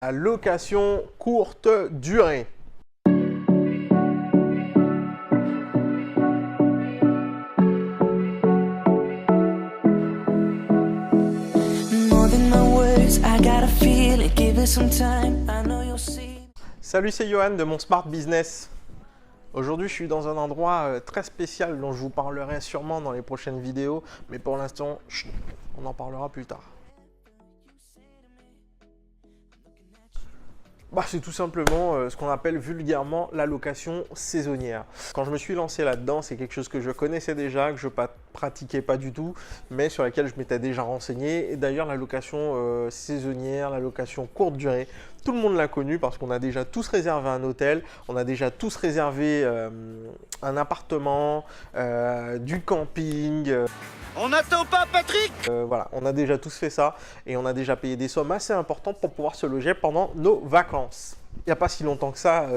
La location courte durée. Salut, c'est Johan de Mon Smart Business. Aujourd'hui, je suis dans un endroit très spécial dont je vous parlerai sûrement dans les prochaines vidéos, mais pour l'instant, on en parlera plus tard. C'est tout simplement ce qu'on appelle vulgairement la location saisonnière. Quand je me suis lancé là-dedans, c'est quelque chose que je connaissais déjà, que je ne pratiquais pas du tout, mais sur laquelle je m'étais déjà renseigné. Et d'ailleurs, la location saisonnière, la location courte durée, tout le monde l'a connu parce qu'on a déjà tous réservé un hôtel, on a déjà tous réservé un appartement, du camping. On n'attend pas Patrick. Voilà, on a déjà tous fait ça et on a déjà payé des sommes assez importantes pour pouvoir se loger pendant nos vacances. Il n'y a pas si longtemps que ça,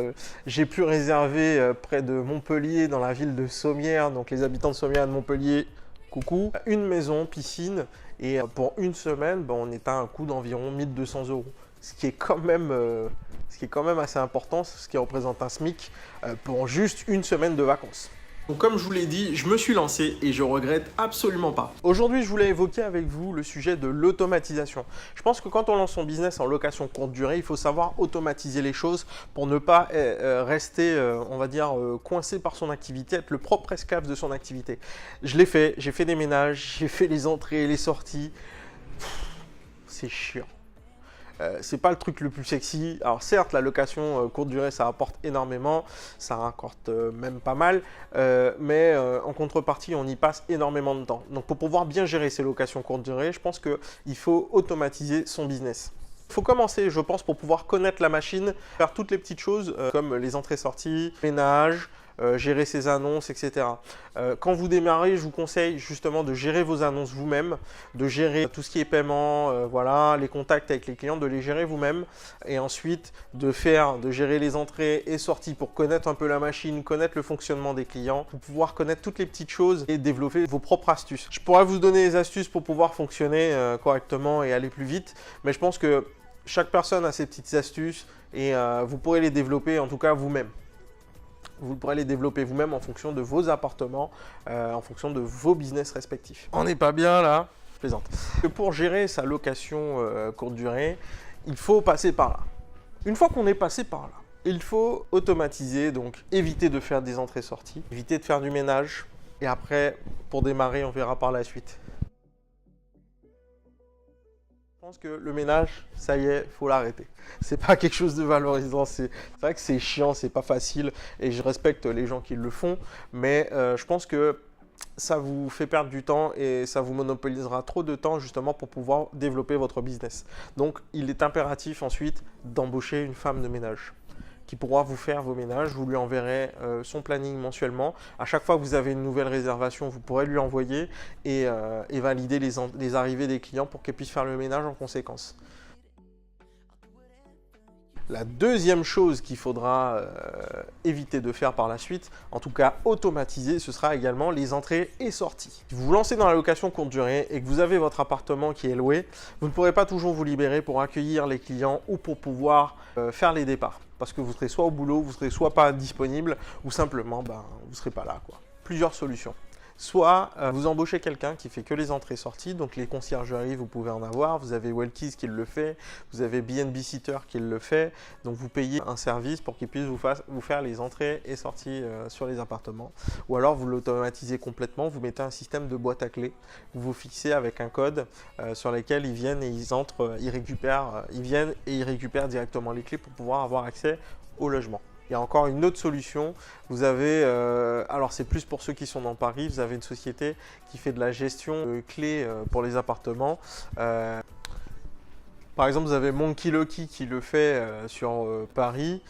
j'ai pu réserver près de Montpellier, dans la ville de Sommières, donc les habitants de Sommières et de Montpellier, coucou, une maison, piscine, et pour une semaine, on est à un coût d'environ 1 200 €, ce qui est quand même assez important, ce qui représente un SMIC pour juste une semaine de vacances. Donc comme je vous l'ai dit, je me suis lancé et je regrette absolument pas. Aujourd'hui, je voulais évoquer avec vous le sujet de l'automatisation. Je pense que quand on lance son business en location courte durée, il faut savoir automatiser les choses pour ne pas rester, on va dire, coincé par son activité, être le propre esclave de son activité. Je l'ai fait, j'ai fait des ménages, j'ai fait les entrées et les sorties. C'est chiant. C'est pas le truc le plus sexy. Alors certes, la location courte durée, ça rapporte énormément, ça rapporte même pas mal, mais en contrepartie, on y passe énormément de temps. Donc pour pouvoir bien gérer ces locations courte durée, je pense qu'il faut automatiser son business. Il faut commencer, je pense, pour pouvoir connaître la machine, faire toutes les petites choses comme les entrées-sorties, ménage, gérer ses annonces, etc. Quand vous démarrez, je vous conseille justement de gérer vos annonces vous-même, de gérer tout ce qui est paiement, voilà, les contacts avec les clients, de les gérer vous-même et ensuite de gérer les entrées et sorties pour connaître un peu la machine, connaître le fonctionnement des clients, pour pouvoir connaître toutes les petites choses et développer vos propres astuces. Je pourrais vous donner des astuces pour pouvoir fonctionner correctement et aller plus vite, mais je pense que chaque personne a ses petites astuces et vous pourrez les développer en tout cas vous-même. Vous pourrez les développer vous-même en fonction de vos appartements, en fonction de vos business respectifs. On n'est pas bien là, je plaisante. Pour gérer sa location courte durée, il faut passer par là. Une fois qu'on est passé par là, il faut automatiser, donc éviter de faire des entrées-sorties, éviter de faire du ménage. Et après, pour démarrer, on verra par la suite. Je pense que le ménage, ça y est, faut l'arrêter. C'est pas quelque chose de valorisant, c'est vrai que c'est chiant, c'est pas facile et je respecte les gens qui le font, mais je pense que ça vous fait perdre du temps et ça vous monopolisera trop de temps justement pour pouvoir développer votre business. Donc il est impératif ensuite d'embaucher une femme de ménage qui pourra vous faire vos ménages. Vous lui enverrez son planning mensuellement. À chaque fois que vous avez une nouvelle réservation, vous pourrez lui envoyer et valider les arrivées des clients pour qu'elle puisse faire le ménage en conséquence. La deuxième chose qu'il faudra éviter de faire par la suite, en tout cas automatiser, ce sera également les entrées et sorties. Si vous vous lancez dans la location courte durée et que vous avez votre appartement qui est loué, vous ne pourrez pas toujours vous libérer pour accueillir les clients ou pour pouvoir faire les départs. Parce que vous serez soit au boulot, vous serez soit pas disponible ou simplement vous ne serez pas là, quoi. Plusieurs solutions. Soit vous embauchez quelqu'un qui fait que les entrées-sorties, donc les conciergeries, vous pouvez en avoir, vous avez Wellkeys qui le fait, vous avez B&B Sitter qui le fait, donc vous payez un service pour qu'il puisse vous faire les entrées et sorties sur les appartements. Ou alors vous l'automatisez complètement, vous mettez un système de boîte à clés, vous vous fixez avec un code sur lequel ils viennent et ils entrent, ils viennent et ils récupèrent directement les clés pour pouvoir avoir accès au logement. Il y a encore une autre solution, vous avez, alors c'est plus pour ceux qui sont dans Paris, vous avez une société qui fait de la gestion de clés pour les appartements. Par exemple, vous avez Monkey Lucky qui le fait sur Paris,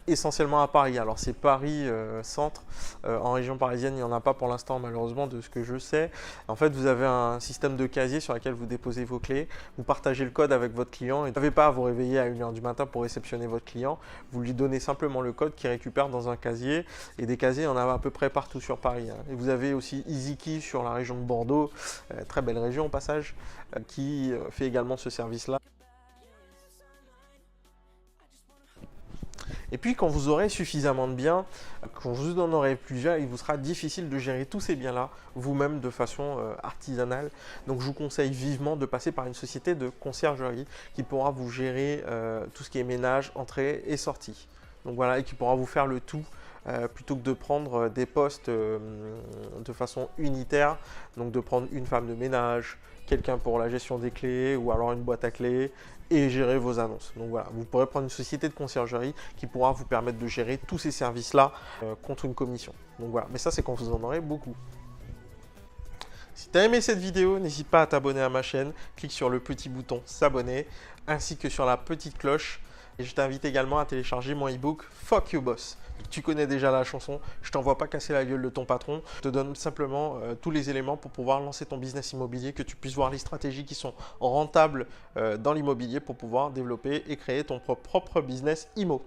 essentiellement à Paris. Alors c'est Paris centre, en région parisienne il n'y en a pas pour l'instant malheureusement de ce que je sais. En fait vous avez un système de casier sur lequel vous déposez vos clés, vous partagez le code avec votre client et vous n'avez pas à vous réveiller à 1 h du matin pour réceptionner votre client. Vous lui donnez simplement le code qu'il récupère dans un casier et des casiers on en a à peu près partout sur Paris. Et vous avez aussi EasyKey sur la région de Bordeaux, très belle région au passage, qui fait également ce service-là. Et puis quand vous aurez suffisamment de biens, quand vous en aurez plusieurs, il vous sera difficile de gérer tous ces biens-là vous-même de façon artisanale. Donc je vous conseille vivement de passer par une société de conciergerie qui pourra vous gérer tout ce qui est ménage, entrée et sortie. Donc voilà, et qui pourra vous faire le tout plutôt que de prendre des postes de façon unitaire, donc de prendre une femme de ménage, quelqu'un pour la gestion des clés ou alors une boîte à clés et gérer vos annonces. Donc voilà, vous pourrez prendre une société de conciergerie qui pourra vous permettre de gérer tous ces services-là contre une commission. Donc voilà, mais ça c'est quand vous en aurez beaucoup. Si tu as aimé cette vidéo, n'hésite pas à t'abonner à ma chaîne, clique sur le petit bouton s'abonner ainsi que sur la petite cloche. Et je t'invite également à télécharger mon e-book Fuck You Boss. Tu connais déjà la chanson, je t'envoie pas casser la gueule de ton patron, je te donne simplement tous les éléments pour pouvoir lancer ton business immobilier, que tu puisses voir les stratégies qui sont rentables dans l'immobilier pour pouvoir développer et créer ton propre business IMO.